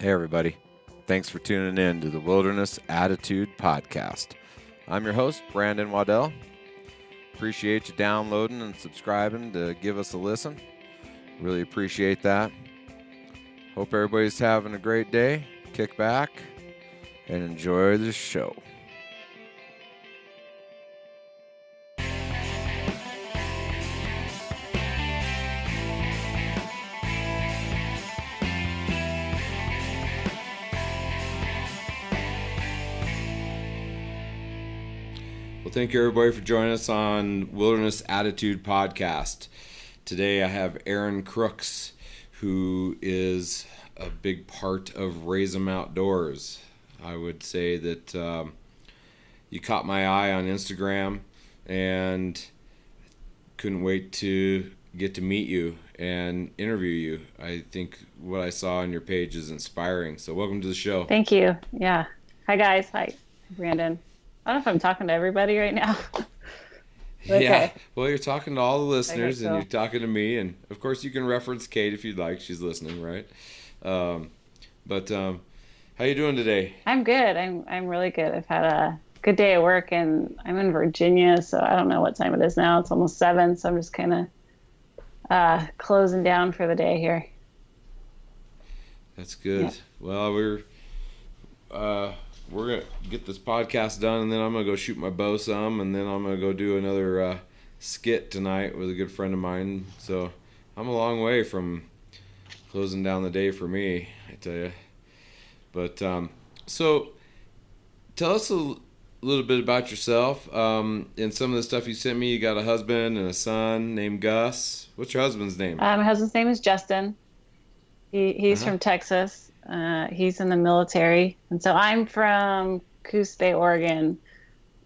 Hey, everybody. Thanks for tuning in to the Wilderness Attitude Podcast. I'm your host, Brandon Waddell. Appreciate you downloading and subscribing to give us a listen. Really appreciate that. Hope everybody's having a great day. Kick back and enjoy the show. Well, thank you everybody for joining us on Wilderness Attitude Podcast. Today I have Erin Crooks, who is a big part of Raise 'em Outdoors. I would say that you caught my eye on Instagram and couldn't wait to get to meet you and interview you. I think what I saw on your page is inspiring. So welcome to the show. Thank you. Yeah. Hi, guys. Hi, Brandon. I don't know if I'm talking to everybody right now. Okay. Yeah, well, you're talking to all the listeners, and so. You're talking to me, and of course you can reference Kate if you'd like. She's listening, right? But how you doing today? I'm good. I'm really good. I've had a good day at work, and I'm in Virginia, so I don't know what time it is now. It's almost 7, so I'm just kind of closing down for the day here. That's good. Yeah. Well, we're going to get this podcast done, and then I'm going to go shoot my bow some, and then I'm going to go do another skit tonight with a good friend of mine. So I'm a long way from closing down the day for me, I tell you. But so tell us a little bit about yourself. And some of the stuff you sent me, you got a husband and a son named Gus. What's your husband's name? My husband's name is Justin. He's from Texas. He's in the military. And so I'm from Coos Bay, Oregon,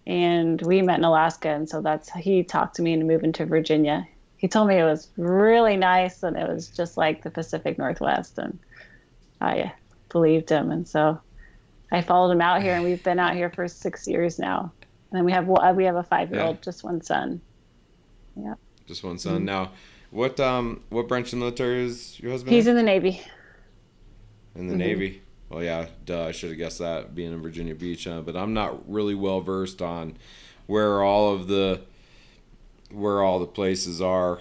and we met in Alaska. And so he talked to me into moving to Virginia. He told me it was really nice and it was just like the Pacific Northwest. And I believed him. And so I followed him out here, and we've been out here for 6 years now. And then we have a 5-year-old, just one son. Yeah. Just one son. Mm-hmm. Now, what branch of the military is your husband? He's in the Navy. In the Navy? Well, yeah, duh, I should have guessed that, being in Virginia Beach. But I'm not really well versed on where all the places are,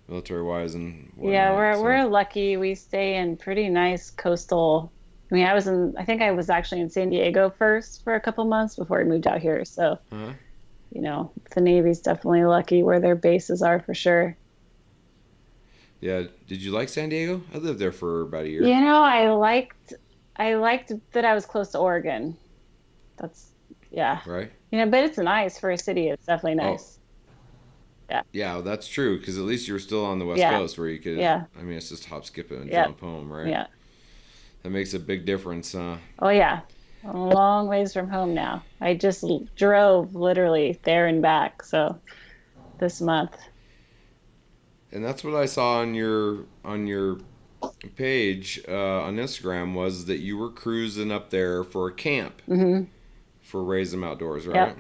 military-wise and whatnot. Yeah, we're lucky. We stay in pretty nice coastal. I mean, I think I was actually in San Diego first for a couple months before I moved out here. So, the Navy's definitely lucky where their bases are for sure. Yeah. Did you like San Diego? I lived there for about a year. I liked that I was close to Oregon. Yeah. Right. But it's nice for a city. It's definitely nice. Oh. Yeah. Yeah, well, that's true, because at least you were still on the West Coast where you could. Yeah. I mean, it's just hop, skip, and jump home, right? Yeah. That makes a big difference. Oh yeah, a long ways from home now. I just drove literally there and back. So this month. And that's what I saw on your page on Instagram, was that you were cruising up there for a camp for Raise 'em Outdoors, right? Yep.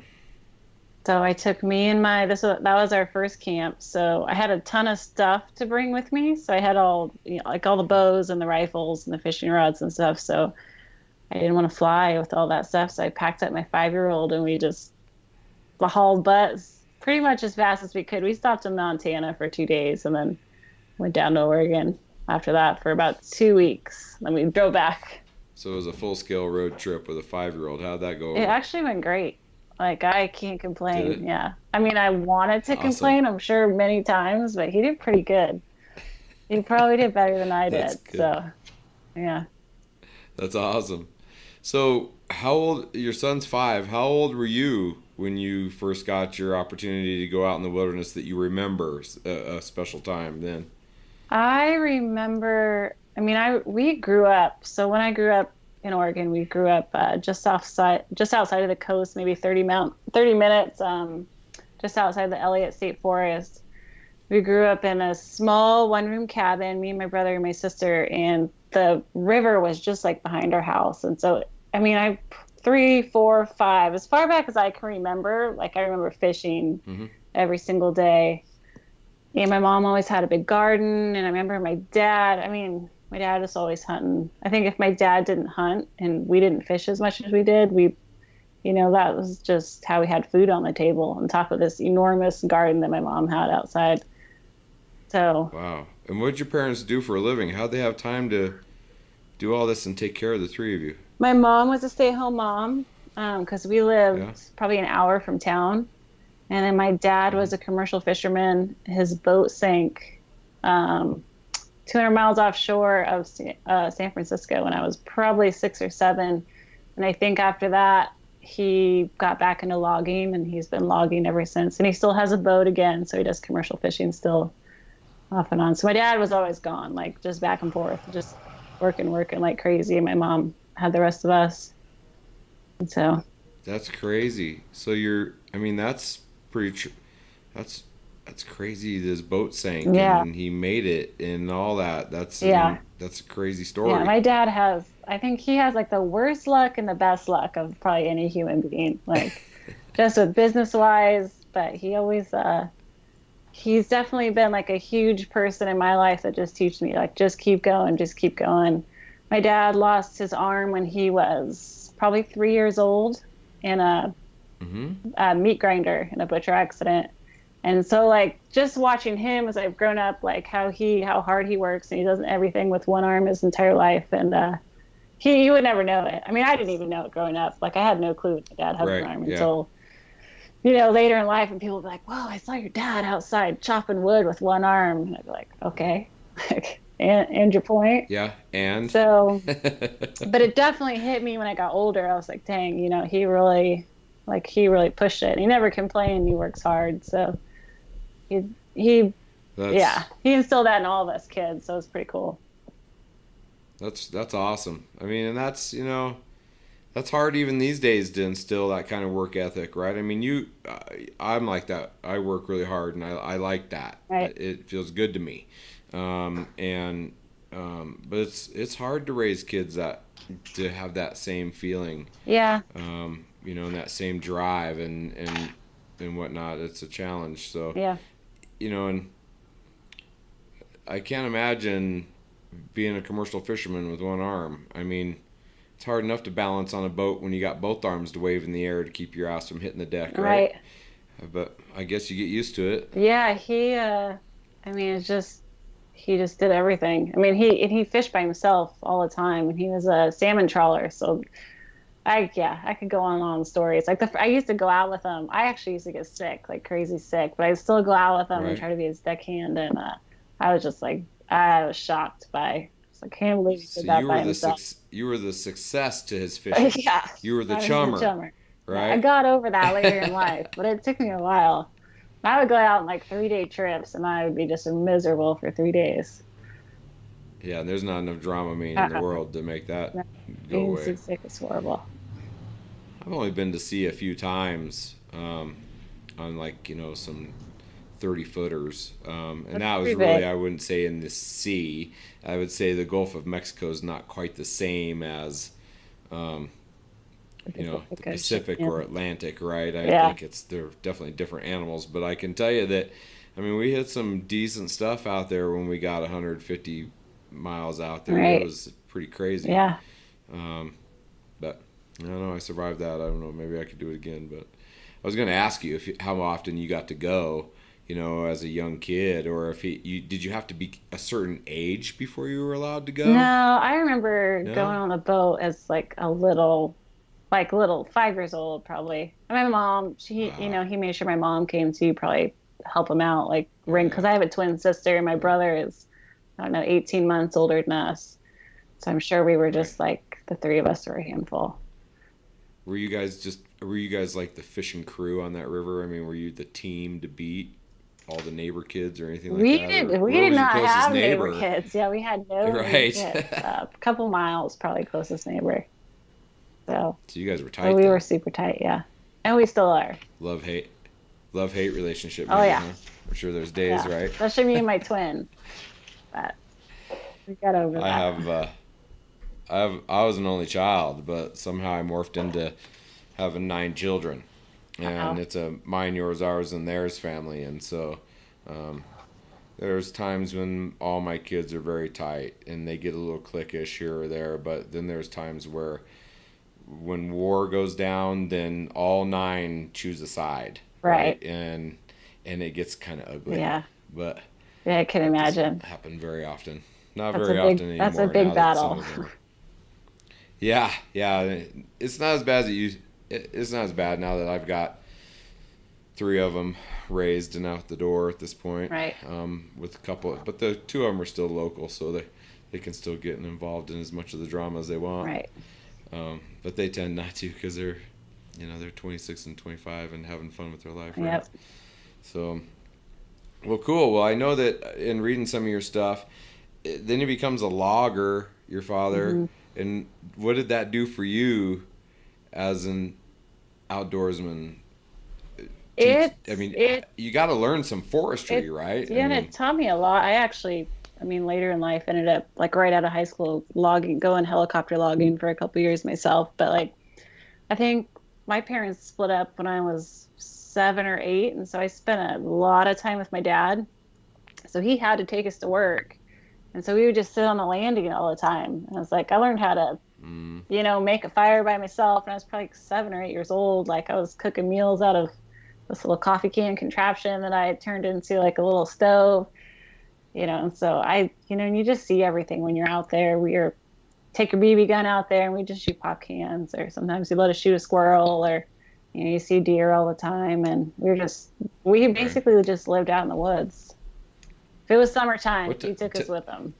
So I took me and that was our first camp. So I had a ton of stuff to bring with me. So I had all the bows and the rifles and the fishing rods and stuff. So I didn't want to fly with all that stuff. So I packed up my 5-year-old, and we just hauled butts pretty much as fast as we could. We stopped in Montana for 2 days and then went down to Oregon after that for about 2 weeks. Then we drove back. So it was a full-scale road trip with a 5-year-old. How'd that go over? It actually went great. I can't complain. Yeah. I mean, I wanted to complain, I'm sure, many times, but he did pretty good. He probably did better than I did. Good. So, yeah. That's awesome. So your son's 5. How old were you when you first got your opportunity to go out in the wilderness that you remember a special time then? I remember, we grew up. So when I grew up in Oregon, we grew up just outside of the coast, maybe 30 minutes just outside the Elliott State Forest. We grew up in a small one-room cabin, me and my brother and my sister, and the river was just like behind our house. And so, 3, 4, 5, as far back as I can remember, I remember fishing every single day. And my mom always had a big garden, and I remember my dad, My dad was always hunting. I think if my dad didn't hunt and we didn't fish as much as we did, that was just how we had food on the table on top of this enormous garden that my mom had outside. So, Wow. And what did your parents do for a living? How'd they have time to do all this and take care of the three of you? my mom was a stay-at-home mom because we lived Yeah. probably an hour from town. And then my dad was a commercial fisherman. His boat sank 200 miles offshore of San Francisco when I was probably 6 or 7. And I think after that, he got back into logging and he's been logging ever since. And he still has a boat again. So he does commercial fishing still off and on. So my dad was always gone, like just back and forth, just working like crazy. And my mom had the rest of us. And so That's crazy. So that's pretty that's crazy. This boat sank yeah, and he made it and all that. yeah, That's a crazy yeah. story. My dad I think he has like the worst luck and the best luck of probably any human being, like just with business wise. But he's definitely been like a huge person in my life that just teaches me like, just keep going, just keep going. My dad lost his arm when he was probably 3 years old in Mm-hmm. a meat grinder in a butcher accident. And so like just watching him as I've grown up, like how hard he works and he does everything with one arm his entire life. And you would never know it. I mean, I didn't even know it growing up. Like I had no clue that my dad had Right. an arm Yeah. until, later in life and people would be like, whoa, I saw your dad outside chopping wood with one arm. And I'd be like, okay. and your point. Yeah. And So, but it definitely hit me when I got older. I was like, dang, he really pushed it. He never complained. He works hard. So he that's he instilled that in all of us kids. So it's pretty cool. that's awesome. I mean, and that's hard even these days to instill that kind of work ethic, right? I mean, I'm like that. I work really hard, and I like that. Right. It feels good to me, but it's hard to raise kids to have that same feeling, Yeah. and that same drive and whatnot. It's a challenge. So, Yeah. and I can't imagine being a commercial fisherman with one arm. I mean, it's hard enough to balance on a boat when you got both arms to wave in the air to keep your ass from hitting the deck, right? Right. But I guess you get used to it. Yeah. I mean, he just did everything. I mean, he fished by himself all the time and he was a salmon trawler. So I could go on stories. Like I used to go out with him. I actually used to get sick, like crazy sick, but I still go out with him and Right. try to be his deckhand. And I was just like, I was shocked by. I can't believe he So did that by himself. you were the success to his fishing. Yeah, You were the I was chummer, a chummer. Yeah, I right? got over that later in life, but it took me a while. I would go out on like 3-day trips, and I would be just miserable for 3 days. Yeah, and there's not enough Dramamine in the world to make that No, go being away. seasick is horrible. I've only been to sea a few times on some 30-footers, and That's that was pretty really, big. I wouldn't say in the sea. I would say the Gulf of Mexico is not quite the same as um, The the Pacific Ocean. Pacific Yeah. or Atlantic, right? I Yeah. think they're definitely different animals, but I can tell you that, I mean, we hit some decent stuff out there when we got 150 miles out there. Right. It was pretty crazy. Yeah. But I don't know. I survived that. I don't know. Maybe I could do it again. But I was going to ask you how often you got to go, as a young kid, or if did you have to be a certain age before you were allowed to go? No, I remember No? going on the boat as like a little 5 years old probably. And my mom, Wow. he made sure my mom came to probably help him out, like Oh, ring, yeah. because I have a twin sister and my Right. brother is, I don't know, 18 months older than us. So I'm sure we were Right. just like the three of us were a handful. Were you guys like the fishing crew on that river? I mean, were you the team to beat all the neighbor kids or anything like that? Or We where did was your not closest have neighbor kids. Yeah, we had no neighbor Right. kids. A couple miles, probably closest neighbor. So, So you guys were but tight we then. were super tight, yeah. And we still are. Love hate relationship. Oh, Maybe, yeah. huh? I'm sure there's days, Yeah. right? Especially me and my twin. But we got over I that. have I was an only child, but somehow I morphed into having 9 children, and Uh-oh. it's a mine, yours, ours, and theirs family, and so There's times when all my kids are very tight and they get a little cliquish here or there, but then there's times where when war goes down, then all nine choose a side, Right. right? And it gets kind of ugly. Yeah. But Yeah, I can that doesn't imagine. happen very often. Not That's a very big often that's a anymore big now that some battle. of them are. Yeah, yeah. It's not as bad as it's not as bad now that I've got three of them raised and out the door at this point. Right. With a couple, but the two of them are still local, so they can still get involved in as much of the drama as they want. Right. But they tend not to because they're 26 and 25 and having fun with their life, right? Yep. So, well, cool. Well, I know that in reading some of your stuff, then he becomes a logger, your father. Mm-hmm. And what did that do for you as an outdoorsman? You got to learn some forestry, right? Yeah, and it taught me a lot. Later in life, ended up like right out of high school, going helicopter logging for a couple years myself. But like, I think my parents split up when I was 7 or 8, and so I spent a lot of time with my dad. So he had to take us to work, and so we would just sit on the landing all the time. And I was like, I learned how to, make a fire by myself, and I was probably like 7 or 8 years old. Like I was cooking meals out of this little coffee can contraption that I had turned into like a little stove, and so and you just see everything when you're out there. Take your BB gun out there and we just shoot pop cans, or sometimes you let us shoot a squirrel, or, you see deer all the time. And we basically just lived out in the woods. If it was summertime, he took us with him.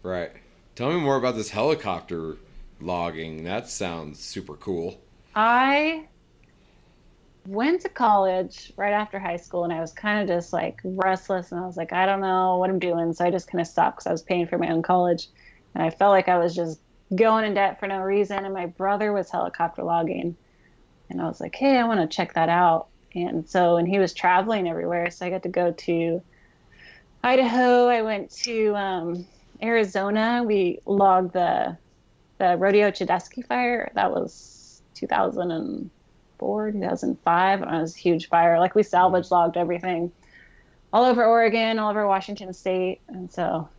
Right. Tell me more about this helicopter logging. That sounds super cool. I went to college right after high school, and I was kind of just like restless, and I was like, I don't know what I'm doing. So I just kind of stopped because I was paying for my own college, and I felt like I was just going in debt for no reason. And my brother was helicopter logging, and I was like, hey, I want to check that out. And he was traveling everywhere, so I got to go to Idaho. I went to Arizona. We logged the Rodeo Chedesky fire. That was 2004, 2005. And it was a huge fire. Like we salvage logged everything all over Oregon, all over Washington State. And so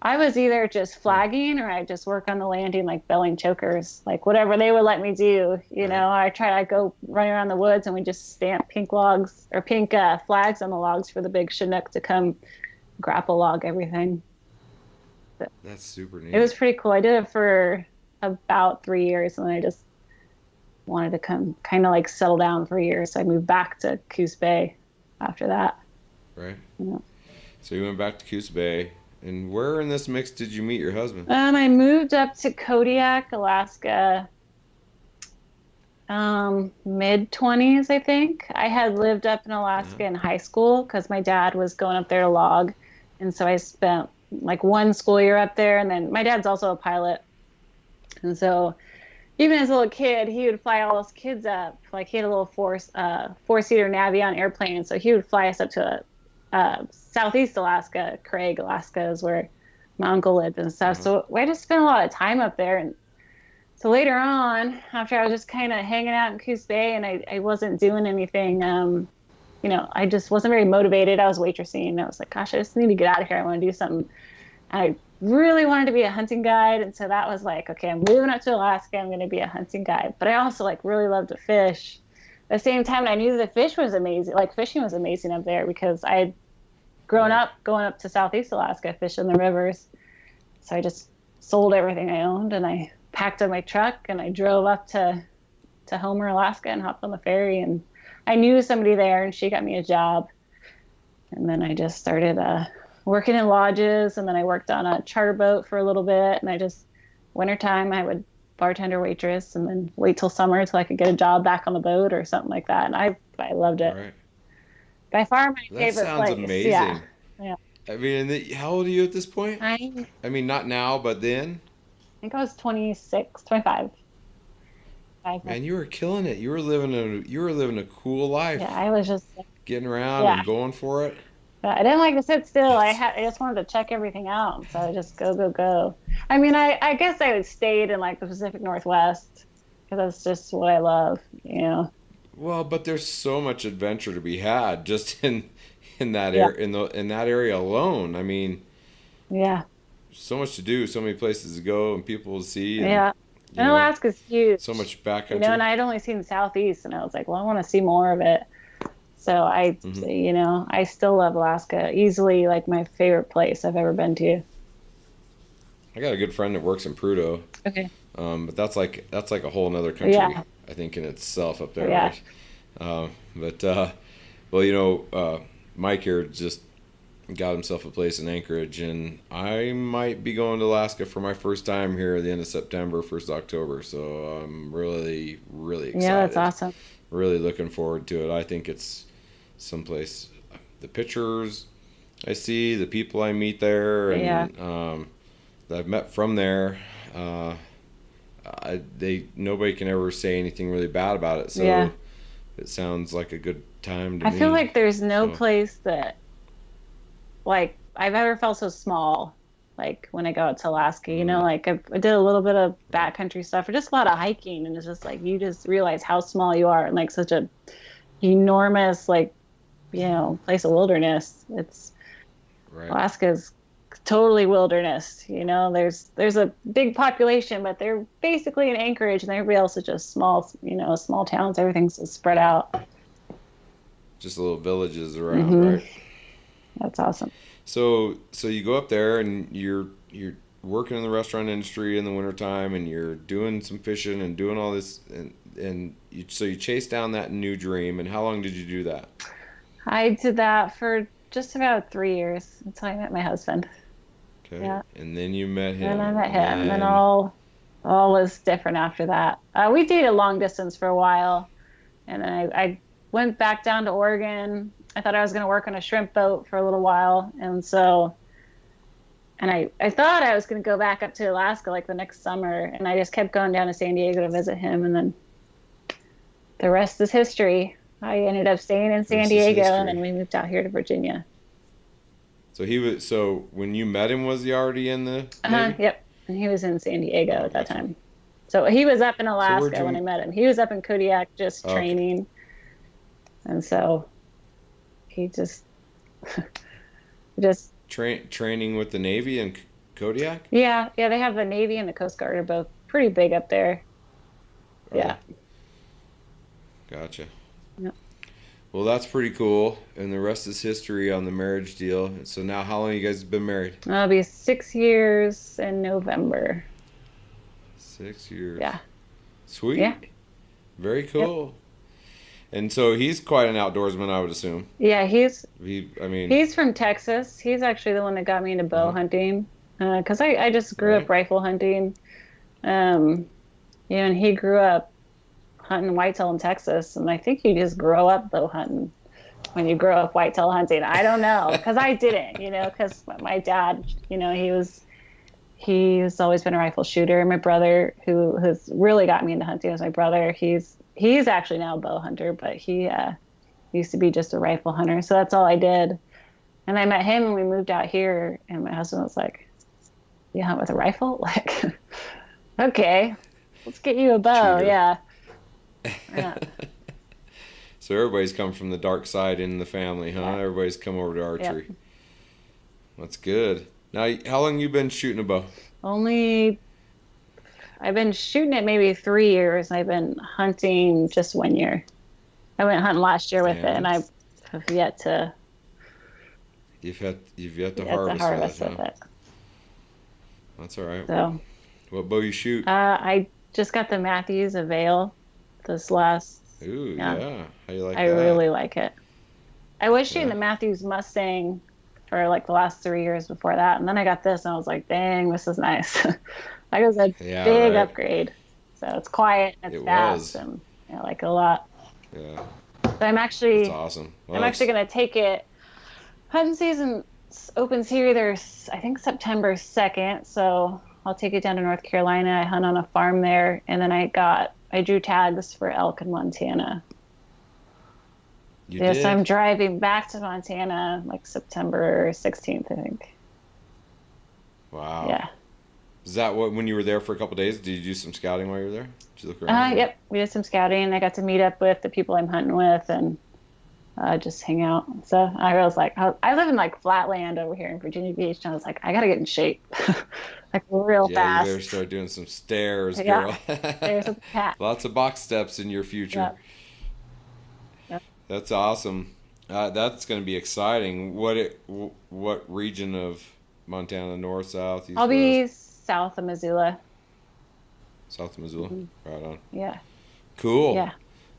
I was either just flagging or I just work on the landing, like belling chokers, like whatever they would let me do. I'd go running around the woods and we just stamp pink logs or pink flags on the logs for the big Chinook to come grapple log everything. That's super neat. It was pretty cool. I did it for about 3 years, and then I just wanted to come kind of like settle down for a year. So I moved back to Coos Bay after that. Right. Yeah. So you went back to Coos Bay. And where in this mix did you meet your husband? I moved up to Kodiak, Alaska, mid-20s, I think. I had lived up in Alaska in high school because my dad was going up there to log. And so I spent like one school year up there. And then my dad's also a pilot. And so even as a little kid, he would fly all those kids up. Like he had a little four-seater Navion airplane. So he would fly us up to Southeast Alaska. Craig, Alaska is where my uncle lived and stuff. So I just spent a lot of time up there. And so later on, after I was just kind of hanging out in Coos Bay and I wasn't doing anything, I just wasn't very motivated. I was waitressing and I was like, gosh, I just need to get out of here. I want to do something. And I really wanted to be a hunting guide. And so that was like, okay, I'm moving up to Alaska. I'm going to be a hunting guide. But I also like really loved to fish. At the same time, I knew that fish was amazing. Like fishing was amazing up there because I had grown up going up to Southeast Alaska, fishing the rivers. So I just sold everything I owned and I packed up my truck and I drove up to Homer, Alaska and hopped on the ferry. And I knew somebody there and she got me a job. And then I just started working in lodges, and then I worked on a charter boat for a little bit. And I just, wintertime, I would bartender, waitress, and then wait till summer till I could get a job back on the boat or something like that. And I loved it. Right. By far my favorite place. That sounds amazing. Yeah. I mean, how old are you at this point? I mean, not now, but then? I think I was 26, 25. Man, you were killing it. You were living a cool life. Yeah, I was just getting around and going for it. I didn't like to sit still. I just wanted to check everything out. So I just go. I mean, I guess I would stayed in like the Pacific Northwest because that's just what I love, Well, but there's so much adventure to be had just in in that Yeah. in that area alone. I mean, Yeah. so much to do, so many places to go, and people to see, and Yeah. you And know, Alaska's so huge, much and backcountry. I had only seen the southeast, and I was like, well, I want to see more of it. So Hmm. I still love Alaska. Easily like my favorite place I've ever been to. I got a good friend that works in Prudhoe, Okay. but that's like a whole nother country, Yeah. I think, in itself up there, Yeah. right? But well, Mike here just got himself a place in Anchorage, and I might be going to Alaska for my first time here at the end of September, 1st October. So I'm really, really Yeah, that's excited. awesome. Really looking forward to it. I think it's someplace. The pictures I see, the people I meet there, Yeah. and that I've met from there, they nobody can ever say anything really bad about it. Yeah. So it sounds like a good time to I feel me. like there's no So. place that like I've ever felt so small. Like when I go out to Alaska, Mm, like I did a little bit of right. backcountry stuff or just a lot of hiking, and it's just like you just realize how small you are in like such a enormous like place of wilderness. It's Right. Alaska's totally wilderness. There's a big population, but they're basically in Anchorage, and everybody else is just small towns. Everything's just spread Yeah. out. Just little villages around, Hmm. right? That's awesome. So you go up there and you're working in the restaurant industry in the wintertime, and you're doing some fishing and doing all this, so you chase down that new dream. And how long did you do that? I did that for just about 3 years until I met my husband. Okay. Yeah. And then you met And then I him, met and him, and then then all was different after that. We dated long distance for a while, and then I went back down to Oregon. I thought I was going to work on a shrimp boat for a little while, and I thought I was going to go back up to Alaska like the next summer, and I just kept going down to San Diego to visit him, and then the rest is history. I ended up staying in the San rest is Diego, and history. then we moved out here to Virginia. So when you met him, was he already in the Navy? Yep. And he was in San Diego Oh, at that gotcha. time. So he was up in So where'd Alaska when I you? met him. He was up in Kodiak just Oh, okay. training. And so he just, Training with the Navy in Kodiak? yeah, yeah, they have the Navy and the Coast Guard are both pretty big up there. Are Yeah. they? Gotcha. Yeah. Well, that's pretty cool. And the rest is history on the marriage deal. So now, how long you guys been married? It'll be 6 years in November. 6 years. Yeah. Yeah. Sweet. Very Yep. cool. And so he's quite an outdoorsman, I would assume. Yeah, I mean, he's from Texas. He's actually the one that got me into bow uh-huh. hunting. Because I just grew up Right? rifle hunting. Um, and he grew up hunting whitetail in Texas, and I think you just grow up bow hunting when you grow up whitetail hunting. I don't know, because I didn't, because my dad, he's always been a rifle shooter. My brother, who has really got me into hunting, is my brother. He's actually now a bow hunter, but he used to be just a rifle hunter. So that's all I did. And I met him, and we moved out here, and my husband was like, "You hunt with a rifle?" Like, okay, let's get you a bow. Cheater. Yeah. Yeah. So everybody's come from the dark side in the family, huh? Yeah. Everybody's come over to Yep. archery. That's good. Now, how long you been shooting a bow? Only I've been shooting it maybe 3 years. I've been hunting just 1 year. I went hunting last year with it, and I And have yet to you've yet to yet to harvest with it, harvest huh? with it. That's all right. So What bow you shoot? I just got the Matthews Avail this last. Ooh, Yeah, yeah. How you like I that? really like it. I was shooting Yeah. the Matthews Mustang for like the last 3 years before that, and then I got this, and I was like, "Dang, this is nice." Like it was a Yeah, big right. upgrade. So it's quiet and it's It fast, was. and I like it a lot. Yeah. So That's awesome. I'm Well, actually gonna take it. Hunting season opens here. There's I think September 2nd, so I'll take it down to North Carolina. I hunt on a farm there, and then I drew tags for elk in Montana. you Yes, I'm did? driving back to Montana like September 16th, I think. Wow. Yeah. Is that what, when you were there for a couple days, did you do some scouting while you were there? Did you look around? Or? Yep. We did some scouting. I got to meet up with the people I'm hunting with, and just hang out. So I was like, I live in like flat land over here in Virginia Beach, and I was like, I gotta get in shape, like real Yeah, you better fast. start doing some stairs, Yeah, girl. there's a cat. Lots of box steps in your future. Yep. Yep. That's awesome. That's going to be exciting. What region of Montana? North, south, I'll east, west? be south of Missoula. South of Missoula. Hmm. Right on. Yeah. Cool. Yeah.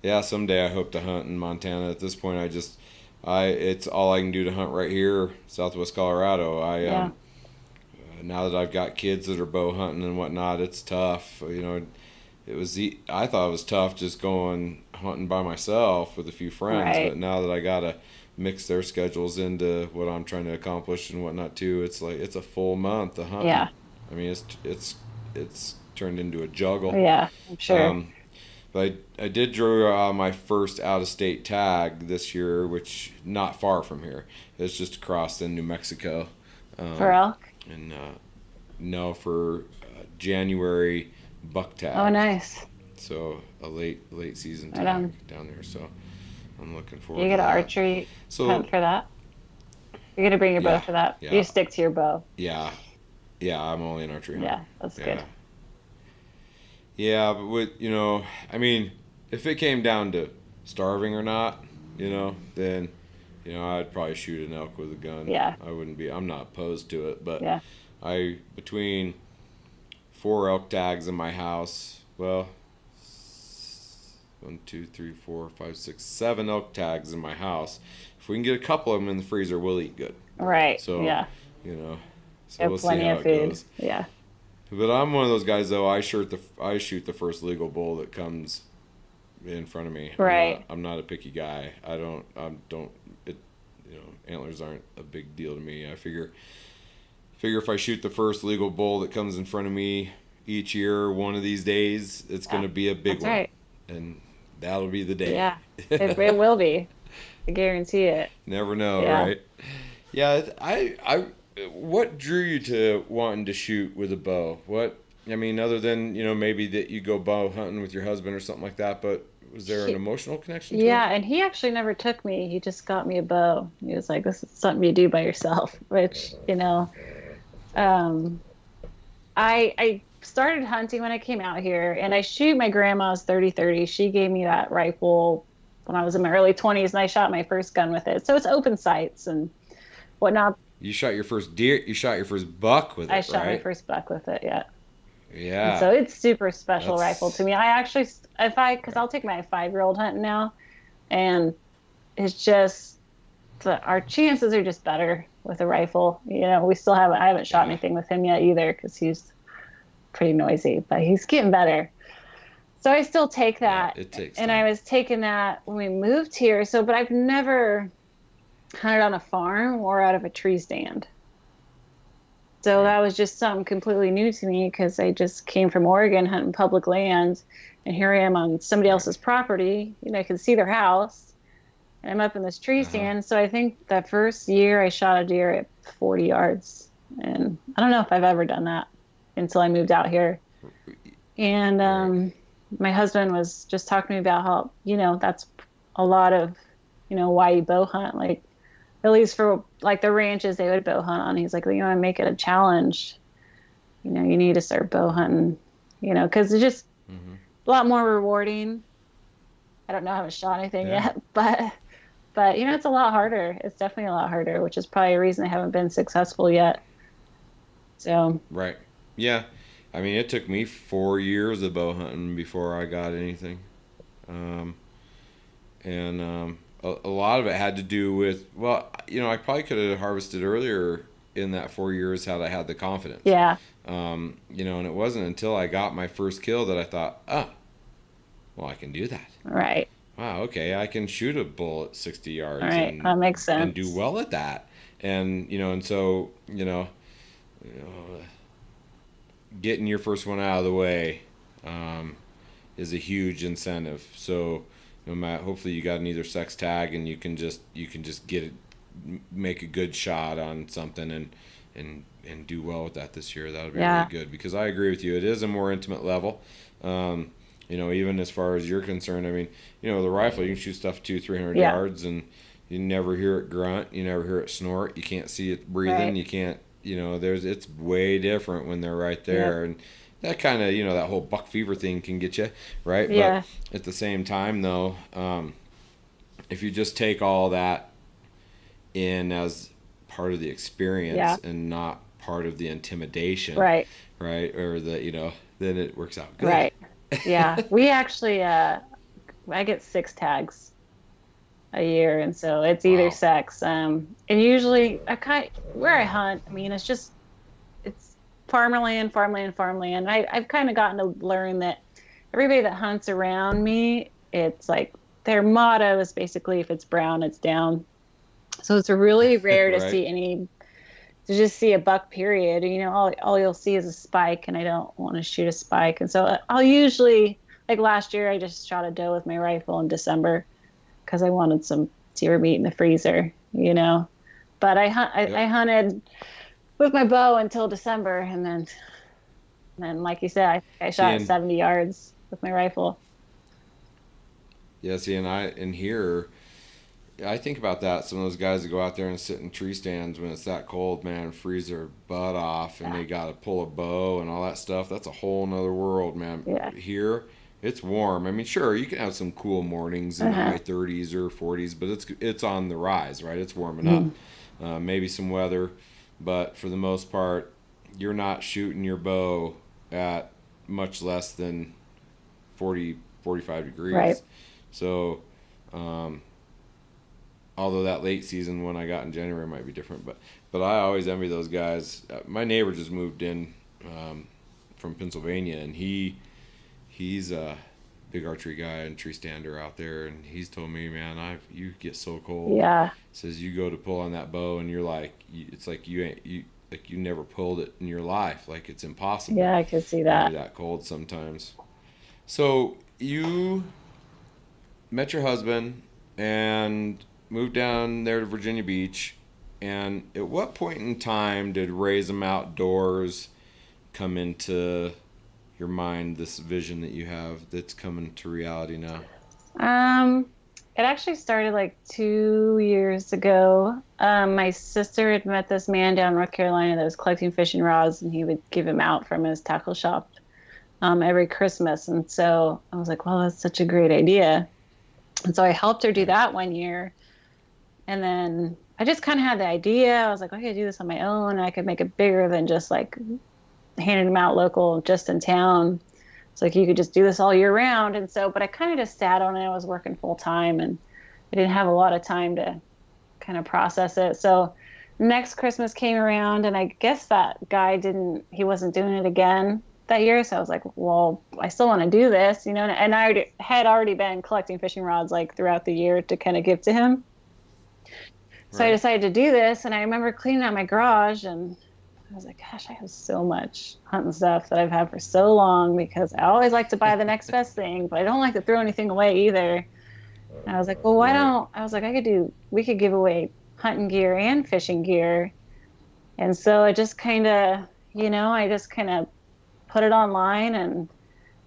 Yeah, someday I hope to hunt in Montana. At this point, it's all I can do to hunt right here, Southwest Colorado. Yeah. Now that I've got kids that are bow hunting and whatnot, it's tough. I thought it was tough just going hunting by myself with a few friends, Right. but now that I gotta mix their schedules into what I'm trying to accomplish and whatnot too, it's like it's a full month of hunting. Yeah. I mean, it's turned into a juggle. Yeah. I'm sure. Um, but I did draw my first out of state tag this year, which not far from here. It's just across in New Mexico. For Um, elk. and no, for January buck Oh, tag. nice. So a late season Right tag on. down there. So I'm looking You forward to get an that. archery So hunt for that? You're gonna bring your bow yeah, for that? You yeah, stick to your bow. yeah, yeah. I'm only an archery hunter. Yeah, that's good. Yeah, yeah. But I mean, if it came down to starving or not, then I'd probably shoot an elk with a gun. Yeah. I wouldn't be. I'm not opposed to it, but Yeah. between 4 elk tags in my house. Well, 7 elk tags in my house. If we can get a couple of them in the freezer, we'll eat good. Right. So, Yeah. you know, so You we'll have see plenty how of it food. goes. Yeah. But I'm one of those guys though. I shoot the first legal bull that comes in front of me. Right. I'm not a picky guy. It. Antlers aren't a big deal to me. I figure if I shoot the first legal bull that comes in front of me each year, one of these days, it's going Yeah. to be a big That's one. right. And that'll be the day. Yeah. It will be. I guarantee it. Never know, Yeah. right? Yeah, what drew you to wanting to shoot with a bow? Other than, maybe that you go bow hunting with your husband or something like that, but was there an He- emotional connection to it? Yeah, and he actually never took me. He just got me a bow. He was like, "This is something you do by yourself," which, um, I started hunting when I came out here, and I shoot my grandma's 30-30. She gave me that rifle when I was in my early 20s, and I shot my first gun with it. So it's open sights and whatnot. You shot your first deer, you shot your first buck with it, I shot my right? first buck with it, yeah. And Yeah. so it's super special That's rifle to me. I actually, because I'll take my 5-year-old hunting now, and it's just our chances are just better with a rifle. I haven't shot Yeah. anything with him yet either because he's pretty noisy, but he's getting better. So I still take that. Yeah, it takes And time. I was taking that when we moved here. But I've never hunted on a farm or out of a tree stand. So that was just something completely new to me because I just came from Oregon hunting public land, and here I am on somebody else's property. I can see their house, and I'm up in this tree stand. So I think that first year I shot a deer at 40 yards, and I don't know if I've ever done that until I moved out here. And my husband was just talking to me about how that's a lot of why you bow hunt, like at least for like the ranches they would bow hunt on. He's like, make it a challenge. You need to start bow hunting, because it's just a lot more rewarding. I don't know, I haven't shot anything yet, but it's a lot harder. It's definitely a lot harder, which is probably a reason I haven't been successful yet. So. Right. Yeah. I mean, it took me 4 years of bow hunting before I got anything. A lot of it had to do with, I probably could have harvested earlier in that 4 years had I had the confidence. Yeah. And it wasn't until I got my first kill that I thought, oh, well, I can do that. Right. Wow, okay, I can shoot a bull at 60 yards. All right, that makes sense. And do well at that. And, so, getting your first one out of the way is a huge incentive. So, hopefully you got an either sex tag and you can just get it, make a good shot on something and do well with that this year. That would be really good, because I agree with you. It is a more intimate level. Even as far as you're concerned, I mean, the rifle, you can shoot stuff 200-300 yards, and You never hear it grunt. You never hear it snort. You can't see it breathing. Right. You can't, it's way different when they're right Yep. there. And that kind of, that whole buck fever thing can get you, right? But Yeah. at the same time, though, if you just take all that in as part of the experience Yeah. and not part of the intimidation, Right. right? Or then it works out good. Right. Yeah. We actually, I get 6 tags a year, and so it's either Wow. sex. And usually where I hunt, I mean, it's farmland, farmland, farmland. I've kind of gotten to learn that everybody that hunts around me, it's like their motto is basically if it's brown, it's down. So it's really rare to Right. see to just see a buck period. All you'll see is a spike, and I don't want to shoot a spike. And so I'll usually, like last year, I just shot a doe with my rifle in December because I wanted some deer meat in the freezer. But Yep. I hunted with my bow until December, and then like you said, I shot at Seeing 70 yards with my rifle. Yeah, see, and here, I think about that. Some of those guys that go out there and sit in tree stands when it's that cold, man, freeze their butt off, and Yeah. they got to pull a bow and all that stuff. That's a whole nother world, man. Yeah. Here, it's warm. I mean, sure, you can have some cool mornings in the Uh-huh. high 30s or 40s, but it's on the rise, right? It's warming up. Mhm. Maybe some weather, but for the most part, you're not shooting your bow at much less than 40, 45 Right. degrees. So, um, although that late season one I got in January might be different, but I always envy those guys. My neighbor just moved in from Pennsylvania, and he's a big archery guy and tree stander out there, and he's told me, man, you get so cold. Yeah. Says you go to pull on that bow, and you're like, it's like you ain't you like you never pulled it in your life. Like it's impossible Yeah, I could see when you're that. that cold sometimes. So you met your husband and moved down there to Virginia Beach. And at what point in time did Raise 'em Outdoors come into your mind? This vision that you have that's coming to reality now. Um, it actually started like 2 years ago. My sister had met this man down in North Carolina that was collecting fishing rods, and he would give them out from his tackle shop every Christmas. And so I was like, well, that's such a great idea. And so I helped her do Right. that one year. And then I just kind of had the idea. I was like, I could do this on my own. And I could make it bigger than just like handing them out local, just in town. It's like you could just do this all year round. And so, but I kind of just sat on it. I was working full time, and I didn't have a lot of time to kind of process it. So next Christmas came around, and I guess that guy he wasn't doing it again that year. So I was like, well, I still want to do this, and had already been collecting fishing rods like throughout the year to kind of give to him. So I Right. decided to do this, and I remember cleaning out my garage, and I was like, gosh, I have so much hunting stuff that I've had for so long because I always like to buy the next best thing, but I don't like to throw anything away either. And I was like, well, Right. I was like, we could give away hunting gear and fishing gear. And so I just kind of put it online, and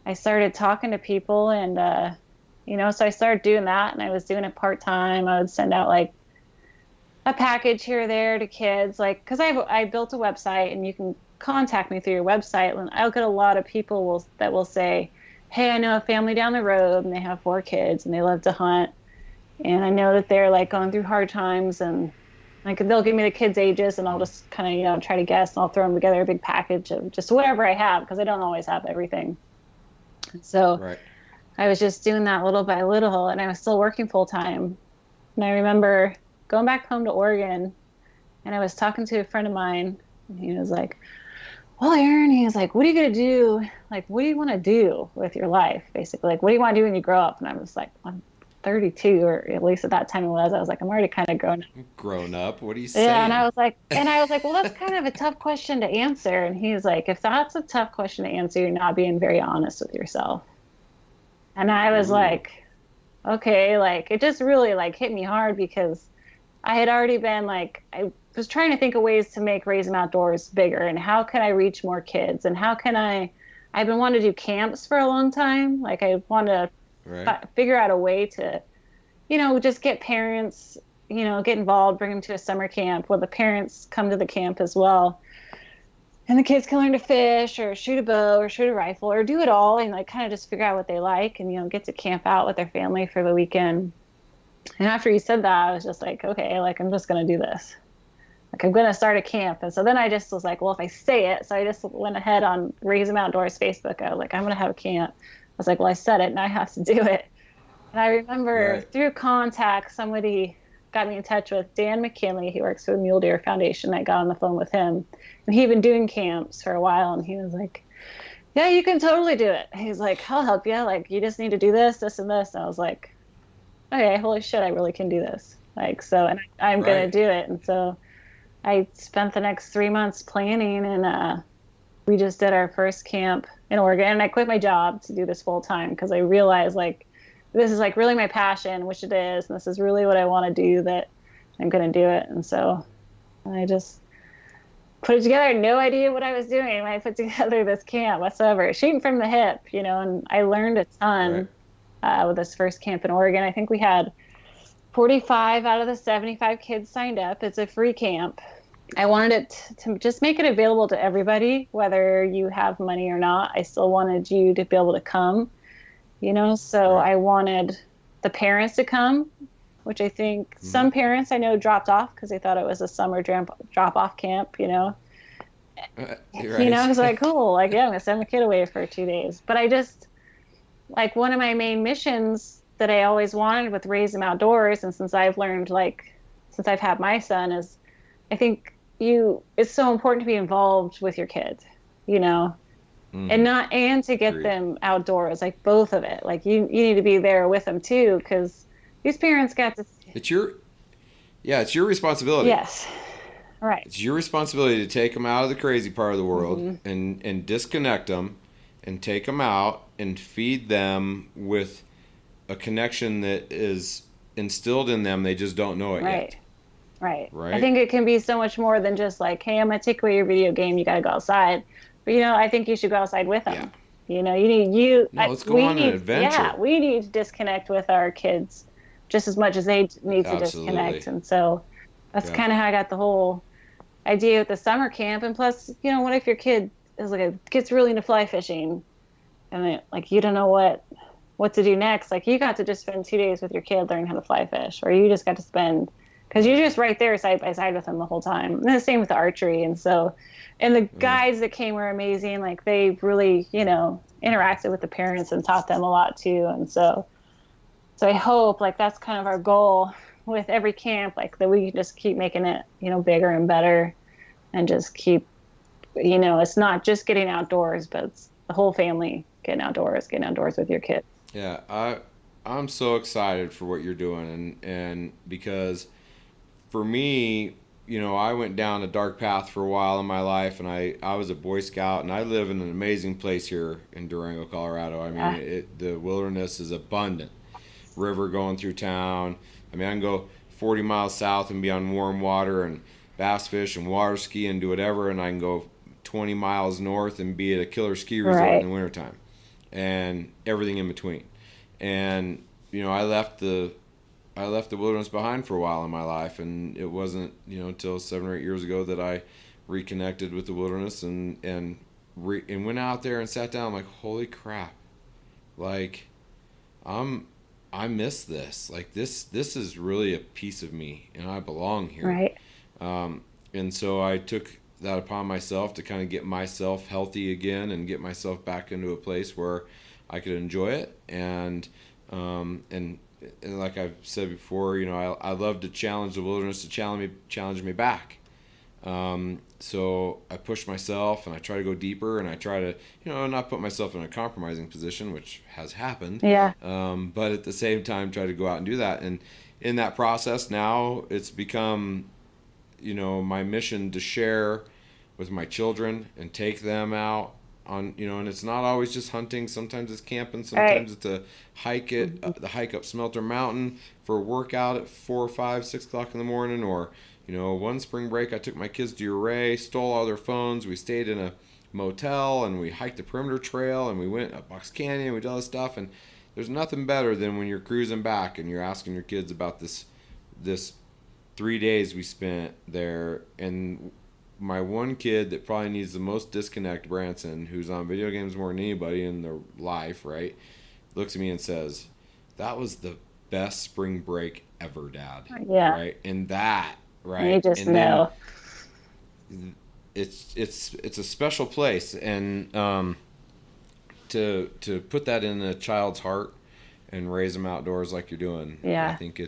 I started talking to people, and, so I started doing that, and I was doing it part time. I would send out like a package here or there to kids, like, because I built a website, and you can contact me through your website, and I'll get a lot of people that will say, hey, I know a family down the road, and they have 4 kids, and they love to hunt, and I know that they're like going through hard times, and like they'll give me the kids' ages, and I'll just kind of try to guess, and I'll throw them together a big package of just whatever I have, because I don't always have everything. So Right. I was just doing that little by little, and I was still working full time. And I remember going back home to Oregon, and I was talking to a friend of mine, and he was like, well, Erin, he was like, what are you going to do? Like, what do you want to do with your life? Basically, like, what do you want to do when you grow up? And I was like, I'm 32, or at least at that time it was. I was like, I'm already kind of grown. Grown up. What are you Yeah. And saying? I was like, well, that's kind of a tough question to answer. And he's like, if that's a tough question to answer, you're not being very honest with yourself. And I was Ooh. like, okay, like, it just really like hit me hard because I had already been like, I was trying to think of ways to make Raise 'em Outdoors bigger, and how can I reach more kids, and I've been wanting to do camps for a long time. Like I want to Right. figure out a way to, just get parents get involved, bring them to a summer camp where the parents come to the camp as well. And the kids can learn to fish or shoot a bow or shoot a rifle or do it all and like kind of just figure out what they like and, get to camp out with their family for the weekend. And after he said that, I was just like, okay, like I'm just going to do this. Like I'm going to start a camp. And so then I just was like, well, if I say it, so I just went ahead on Raise Them Outdoors Facebook. I was like, I'm going to have a camp. I was like, well, I said it and I have to do it. And I remember through contact, somebody got me in touch with Dan McKinley. He works for the Mule Deer Foundation. I got on the phone with him. And he'd been doing camps for a while. And he was like, yeah, you can totally do it. He's like, I'll help you. Like, you just need to do this, this, and this. And I was like, okay, holy shit, I really can do this. Like, so, and I'm going to do it. And so I spent the next 3 months planning, and we just did our first camp in Oregon. And I quit my job to do this full time because I realized, like, this is like really my passion, which it is, and this is really what I want to do, that I'm going to do it. And so I just put it together. No idea what I was doing when I put together this camp whatsoever. Shooting from the hip, and I learned a ton with this first camp in Oregon. I think we had 45 out of the 75 kids signed up. It's a free camp. I wanted it to just make it available to everybody, whether you have money or not. I still wanted you to be able to come. So I wanted the parents to come, which I think some parents I know dropped off because they thought it was a summer drop-off camp, Right. Because like, cool, like, yeah, I'm going to send my kid away for 2 days. But I just, like, one of my main missions that I always wanted with Raise Them Outdoors, and since I've learned, like, since I've had my son, is I think it's so important to be involved with your kids, and to get them outdoors, like both of it. Like you need to be there with them too, because these parents got to. It's your responsibility. Yes, right. It's your responsibility to take them out of the crazy part of the world and disconnect them, and take them out and feed them with a connection that is instilled in them. They just don't know it yet. Right. I think it can be so much more than just like, hey, I'm gonna take away your video game. You got to go outside. But I think you should go outside with them. Yeah. Let's go on an adventure. Yeah, we need to disconnect with our kids just as much as they need to disconnect. And so that's kind of how I got the whole idea with the summer camp. And plus, what if your kid gets really into fly fishing, and you don't know what to do next? Like, you got to just spend 2 days with your kid learning how to fly fish, or you just got to spend, because you're just right there side by side with them the whole time. And the same with the archery. And so, and the guides that came were amazing. Like, they really, interacted with the parents and taught them a lot too. And so I hope, like, that's kind of our goal with every camp, like, that we just keep making it, bigger and better, and just keep, it's not just getting outdoors, but it's the whole family getting outdoors with your kids. Yeah. I'm so excited for what you're doing. And because for me, I went down a dark path for a while in my life, and I was a Boy Scout, and I live in an amazing place here in Durango, Colorado. I mean, the wilderness is abundant. River going through town. I mean, I can go 40 miles south and be on warm water and bass fish and water ski and do whatever, and I can go 20 miles north and be at a killer ski resort in the wintertime, and everything in between. And I left the wilderness behind for a while in my life, and it wasn't until 7 or 8 years ago that I reconnected with the wilderness and went out there and sat down. I'm like, holy crap, like I miss this. Like, this is really a piece of me, and I belong here. Right. And so I took that upon myself to kind of get myself healthy again and get myself back into a place where I could enjoy it. And like I've said before, I love to challenge the wilderness to challenge me back. So I push myself, and I try to go deeper, and I try to, not put myself in a compromising position, which has happened. Yeah. But at the same time, try to go out and do that. And in that process, now it's become, my mission to share with my children and take them out on, and it's not always just hunting. Sometimes it's camping. Sometimes it's a hike the hike up Smelter Mountain for a workout at 4 or 5, 6 o'clock in the morning. Or, one spring break, I took my kids to Ouray, stole all their phones. We stayed in a motel, and we hiked the perimeter trail, and we went up Box Canyon. We did all this stuff, and there's nothing better than when you're cruising back and you're asking your kids about this 3 days we spent there, and my one kid that probably needs the most disconnect, Branson, who's on video games more than anybody in their life, right, looks at me and says, "That was the best spring break ever, Dad." Yeah. Right, and that, right, And you just and know. then it's a special place, and to put that in a child's heart and raise them outdoors like you're doing, Yeah. I think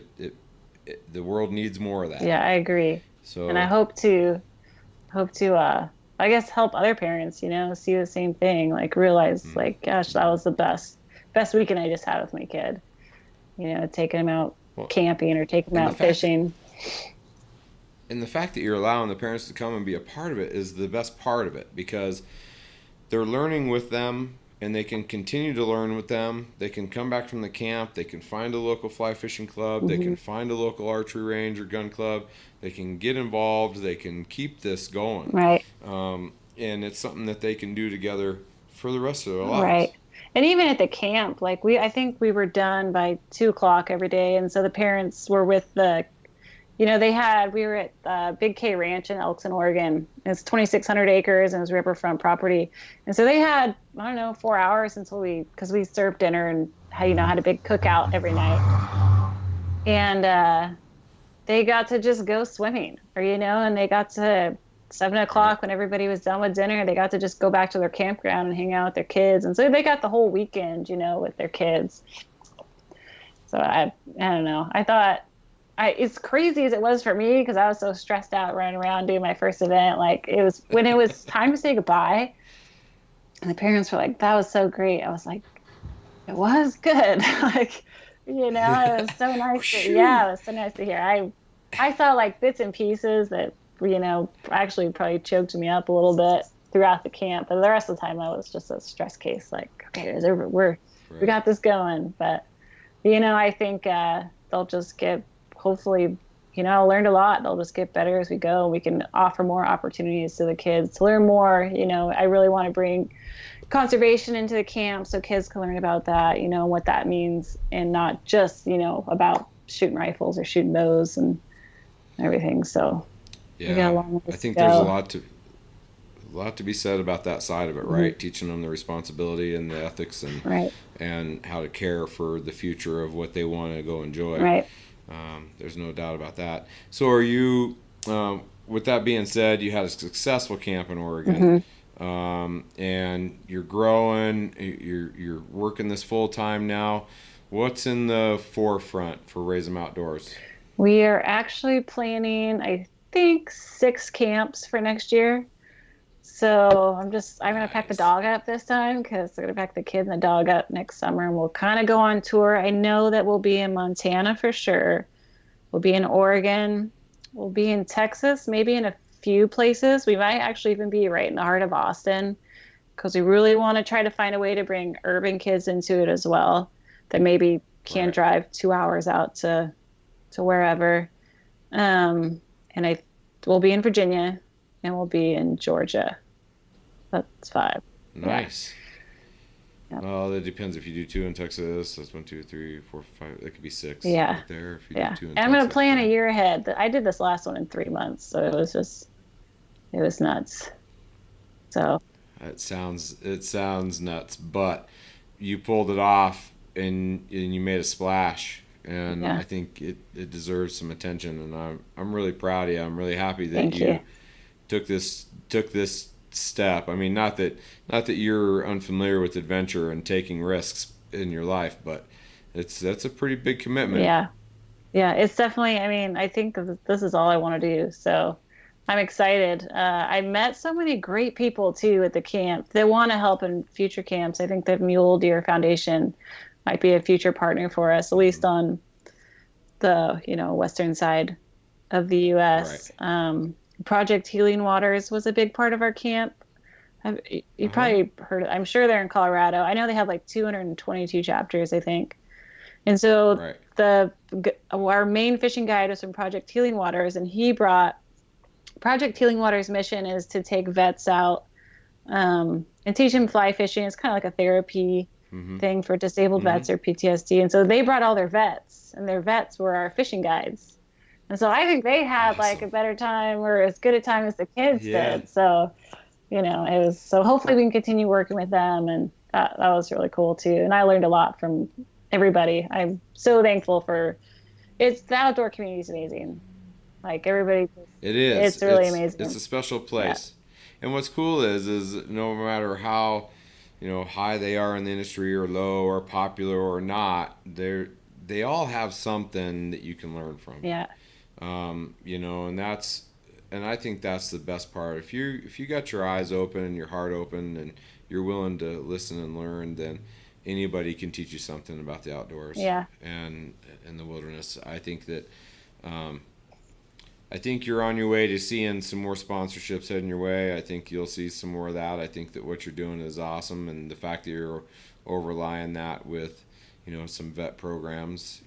the world needs more of that. Yeah, I agree. So, And I hope to I guess help other parents, see the same thing, like realize like, gosh, that was the best weekend I just had with my kid. Taking him out well, camping or taking him out fishing. And the fact that you're allowing the parents to come and be a part of it is the best part of it, because they're learning with them, and they can continue to learn with them. They can come back from the camp. They can find a local fly fishing club. They can find a local archery range or gun club. They can get involved. They can keep this going. Right. And it's something that they can do together for the rest of their lives. Right. And even at the camp, like I think we were done by 2:00 every day. And so the parents were with we were at Big K Ranch in Elkton, Oregon. It's 2,600 acres and it was riverfront property. And so they had, 4 hours because we served dinner and had a big cookout every night. And they got to just go swimming and they got to 7:00 when everybody was done with dinner, they got to just go back to their campground and hang out with their kids. And so they got the whole weekend, with their kids. So I don't know. I thought, it's crazy as it was for me, because I was so stressed out running around doing my first event. Like when it was time to say goodbye, and the parents were like, "That was so great." I was like, "It was good." Like, it was so nice. It was so nice to hear. I saw like bits and pieces that, actually probably choked me up a little bit throughout the camp. But the rest of the time I was just a stress case. Like, okay, we got this going. But, I think they'll just get, hopefully, I learned a lot. They'll just get better as we go. We can offer more opportunities to the kids to learn more. I really want to bring conservation into the camp so kids can learn about that, what that means, and not just, about shooting rifles or shooting bows and everything. So we got a long ways I think to go. there's a lot to be said about that side of it, right? Teaching them the responsibility and the ethics and how to care for the future of what they want to go enjoy. Right. There's no doubt about that. So are you, with that being said, you had a successful camp in Oregon, and you're growing, you're working this full time now. What's in the forefront for Raise 'Em Outdoors? We are actually planning, I think, 6 camps for next year. So I'm going to pack the dog up this time, because they're going to pack the kids and the dog up next summer, and we'll kind of go on tour. I know that we'll be in Montana for sure. We'll be in Oregon. We'll be in Texas, maybe in a few places. We might actually even be right in the heart of Austin, because we really want to try to find a way to bring urban kids into it as well, that maybe can't drive 2 hours out to wherever. And we'll be in Virginia, and we'll be in Georgia. That's 5. Nice. Yeah. Well, that depends. If you do 2 in Texas, that's 1, 2, 3, 4, 5. That could be 6. Yeah. Right there. If you Yeah. do 2 in And I'm Texas, going to plan a year ahead. I did this last one in 3 months, so it was nuts. So. It sounds nuts, but you pulled it off, and you made a splash, and I think it deserves some attention, and I'm really proud of you. I'm really happy that Thank you took this step. I mean, not that you're unfamiliar with adventure and taking risks in your life, but that's a pretty big commitment. Yeah, it's definitely. I mean, I think this is all I want to do, so I'm excited. I met so many great people too at the camp that want to help in future camps. I think the Mule Deer Foundation might be a future partner for us, at least on the western side of the U.S. Right. Project Healing Waters was a big part of our camp. You probably heard. I'm sure they're in Colorado. I know they have like 222 chapters, I think. And so our main fishing guide was from Project Healing Waters, and he brought Project Healing Waters' mission is to take vets out and teach them fly fishing. It's kind of like a therapy thing for disabled vets or PTSD. And so they brought all their vets, and their vets were our fishing guides. And so I think they had like a Awesome. better time or as good a time as the kids Yeah. did. So, it was, so hopefully we can continue working with them. And that was really cool too. And I learned a lot from everybody. I'm so thankful for the outdoor community is amazing. Like everybody, It is. it's really It's amazing. a special Yeah. place. And what's cool is no matter how, high they are in the industry or low or popular or not, they all have something that you can learn from. Yeah. And I think that's the best part. If you got your eyes open and your heart open and you're willing to listen and learn, then anybody can teach you something about the outdoors Yeah. and the wilderness. Um, I think you're on your way to seeing some more sponsorships heading your way. I think you'll see some more of that. I think that what you're doing is awesome, and the fact that you're overlying that with, some vet programs.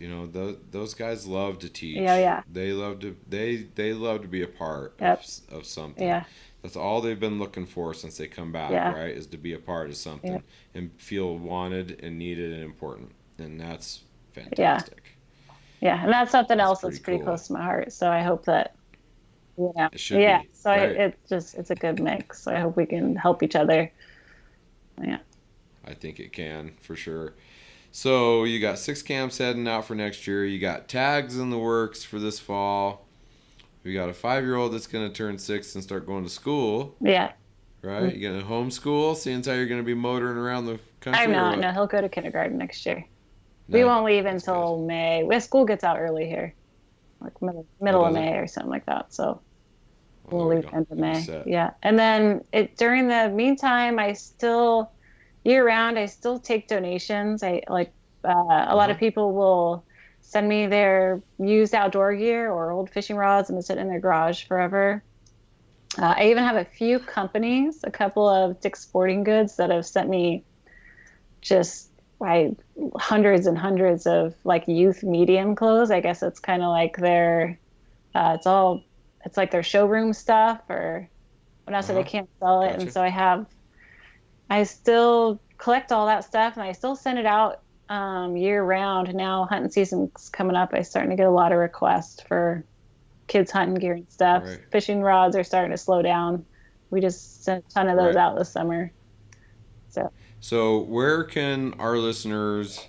Those guys love to Yeah. teach. Yeah. They love to be a part Yep. of something. Yeah. That's all they've been looking for since they come back, Yeah. right? Is to be a part of Yeah. something and feel wanted and needed and important, and that's Yeah. fantastic. Yeah. And that's something That's else that's pretty pretty cool. close to my heart. So I hope that, It should yeah. be So right. it's a good mix. So I hope we can help each other. Yeah. I think it can for sure. So you got 6 camps heading out for next year. You got tags in the works for this fall. We got a 5-year-old that's going to turn 6 and start going to school, Yeah. right? You going to homeschool, seeing as how you're going to be motoring around the I'm country or not. No, what? he'll go to kindergarten next year. We No, won't leave that's good. until May. Well, school gets out early here, like Oh, middle of does it? May or something like that. So Well, we'll there you leave go. end of You'll be May. set. Yeah. And then during the meantime, I still year round, I still take donations. I like a Uh lot of huh. people will send me their used outdoor gear or old fishing rods and sit in their garage forever. I even have a few companies, a couple of Dick's Sporting Goods that have sent me just like hundreds and hundreds of like youth medium clothes. I guess it's kind of like their, it's like their showroom stuff or when I Uh said they huh. can't sell it. And Gotcha. so I still collect all that stuff and I still send it out year round. Now hunting season's coming up. I'm starting to get a lot of requests for kids hunting gear and stuff. Right. Fishing rods are starting to slow down. We just sent a ton of those Right. out this summer. So So where can our listeners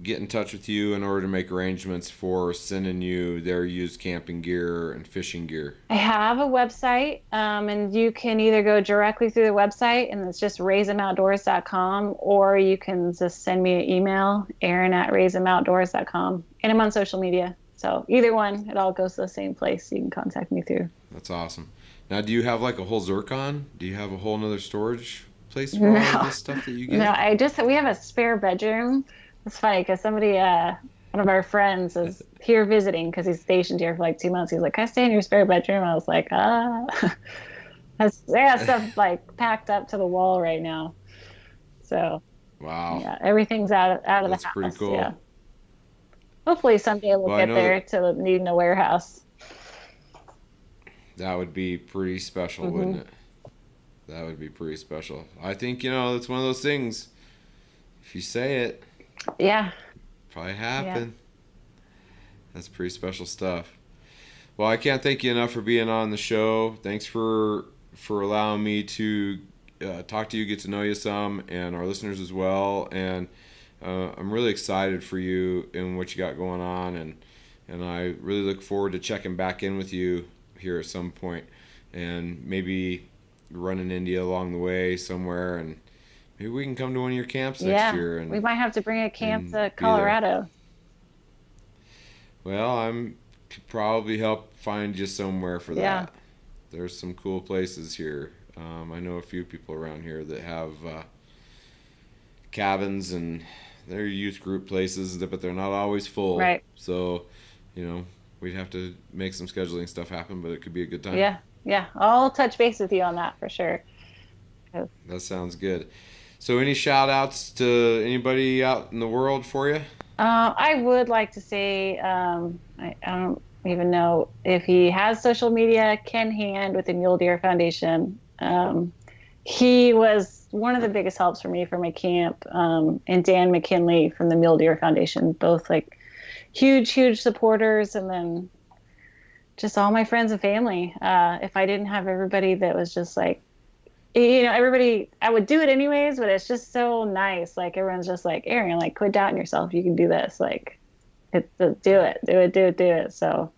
get in touch with you in order to make arrangements for sending you their used camping gear and fishing gear? I have a website, and you can either go directly through the website, and it's just raiseemoutdoors.com, or you can just send me an email, Erin@raiseemoutdoors.com, and I'm on social media. So either one, it all goes to the same place. You can contact me through. That's awesome. Now, do you have like a whole Zircon? Do you have a whole nother storage place for all of No, this stuff that you no, get? we have a spare bedroom. It's funny because somebody, one of our friends is here visiting because he's stationed here for like 2 months. He's like, "Can I stay in your spare bedroom?" I was like, I got stuff like packed up to the wall right now. So Wow, yeah, everything's out of that's the pretty house. Yeah. cool. Hopefully someday we'll Well, I get know that there to needing a warehouse. that would be pretty special, Hmm. wouldn't it? That would be pretty special. I think, it's one of those things. If you say it, Yeah. probably Yeah. happen. That's pretty special stuff. Well, I can't thank you enough for being on the show. Thanks for allowing me to talk to you, get to know you some, and our listeners as well. And I'm really excited for you and what you got going on, and I really look forward to checking back in with you here at some point, and maybe running into you along the way somewhere, and maybe we can come to one of your camps next Yeah. year We might have to bring a camp and to be there. Colorado. Well, I'm could probably help find you somewhere for Yeah. that. There's some cool places here. I know a few people around here that have cabins and they're youth group places, but they're not always full. Right. So, we'd have to make some scheduling stuff happen, but it could be a good time. Yeah. Yeah. I'll touch base with you on that for sure. That sounds good. So, any shout outs to anybody out in the world for you? I would like to say, I don't even know if he has social media, Ken Hand with the Mule Deer Foundation. He was one of the biggest helps for me for my camp, and Dan McKinley from the Mule Deer Foundation, both like huge, huge supporters. And then just all my friends and family. If I didn't have everybody that was just like, everybody, I would do it anyways, but it's just so nice. Like everyone's just like, Erin, like quit doubting yourself. You can do this. Like, do it, do it, do it, do it. So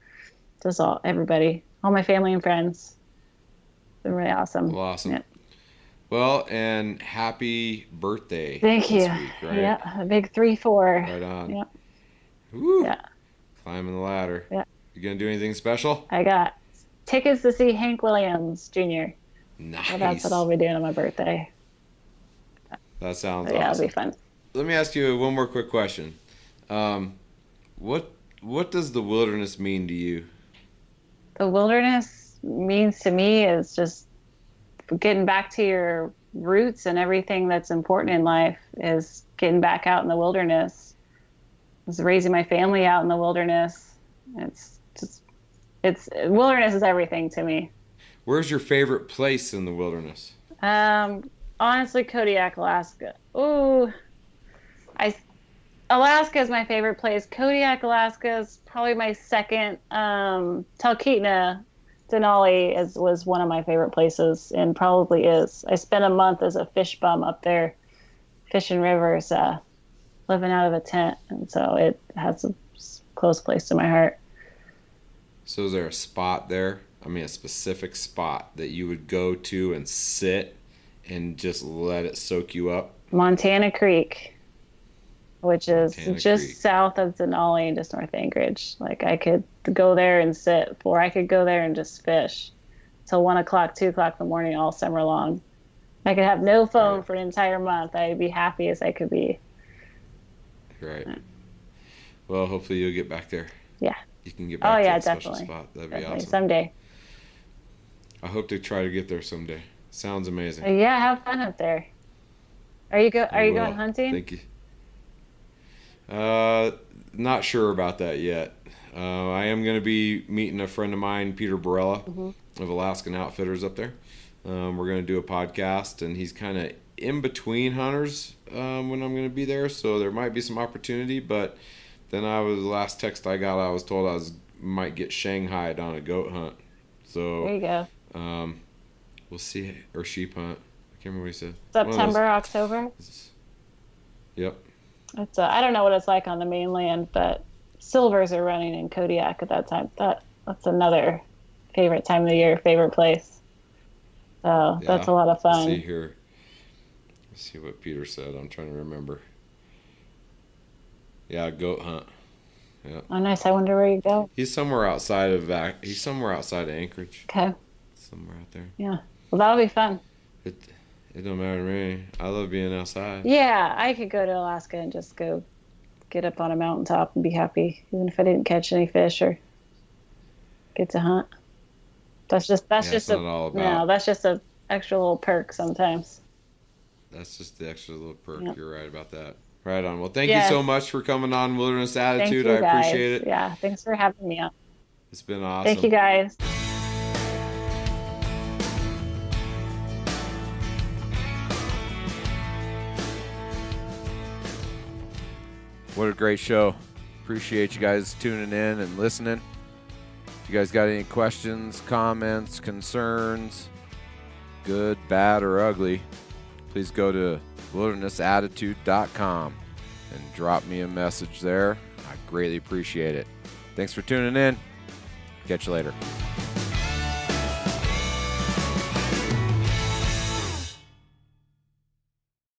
just everybody, all my family and friends. It's been really awesome. Well, awesome. Yeah. Well, and happy birthday. Thank you. Week, right? Yeah, a big 3-4. Right on. Yeah. Woo. Yeah. Climbing the ladder. Yeah. You gonna do anything special? I got tickets to see Hank Williams Jr. Nice. So that's what I'll be doing on my birthday. That sounds Yeah, awesome. it'll be fun. Let me ask you one more quick question. What does the wilderness mean to you? The wilderness means to me is just getting back to your roots, and everything that's important in life is getting back out in the wilderness. It's raising my family out in the wilderness. It's wilderness is everything to me. Where's your favorite place in the wilderness? Honestly, Kodiak, Alaska. Ooh, Alaska is my favorite place. Kodiak, Alaska is probably my second. Talkeetna, Denali was one of my favorite places, and probably is. I spent a month as a fish bum up there, fishing rivers, living out of a tent, and so it has a close place to my heart. So is there a spot there? I mean, a specific spot that you would go to and sit and just let it soak you up? Montana Creek, which is Montana just Creek. south of Denali, just north Anchorage. Like I could go there and sit, or I could go there and just fish till 1 o'clock, 2 o'clock in the morning all summer long. I could have no phone Right. for an entire month. I'd be happy as I could be. Right. Well, hopefully you'll get back there. Yeah. You can get back Oh to yeah, that special definitely. spot. That'd be Definitely. awesome. Someday. I hope to try to get there someday. Sounds amazing. Yeah, have fun up there. Are you I will. going hunting? Thank you. Not sure about that yet. I am going to be meeting a friend of mine, Peter Barella of Alaskan Outfitters up there. We're going to do a podcast, and he's kind of in between hunters when I'm going to be there, so there might be some opportunity. But then the last text I got, I was told I might get shanghaied on a goat hunt. So There you go. we'll see, or sheep hunt. I can't remember what he said. September, October. Yep. I don't know what it's like on the mainland, but silvers are running in Kodiak at that time. That's another favorite time of the year, favorite place. So that's a lot of fun. Let's see here. Let's see what Peter said. I'm trying to remember. Yeah, goat hunt. Yeah. Oh, nice. I wonder where you go. He's somewhere outside of Anchorage. Okay. Somewhere out there. Yeah. Well, that'll be fun. It don't matter to me. I love being outside. Yeah, I could go to Alaska and just go get up on a mountaintop and be happy, even if I didn't catch any fish or get to hunt. That's just a extra little perk sometimes. That's just the extra little perk. Yep. You're right about that. Right on. Well, thank you so much for coming on Wilderness Attitude. Thank you, I appreciate it. Yeah, thanks for having me on. It's been awesome. Thank you, guys. What a great show. Appreciate you guys tuning in and listening. If you guys got any questions, comments, concerns, good, bad, or ugly, please go to wildernessattitude.com and drop me a message there. I greatly appreciate it. Thanks for tuning in. Catch you later.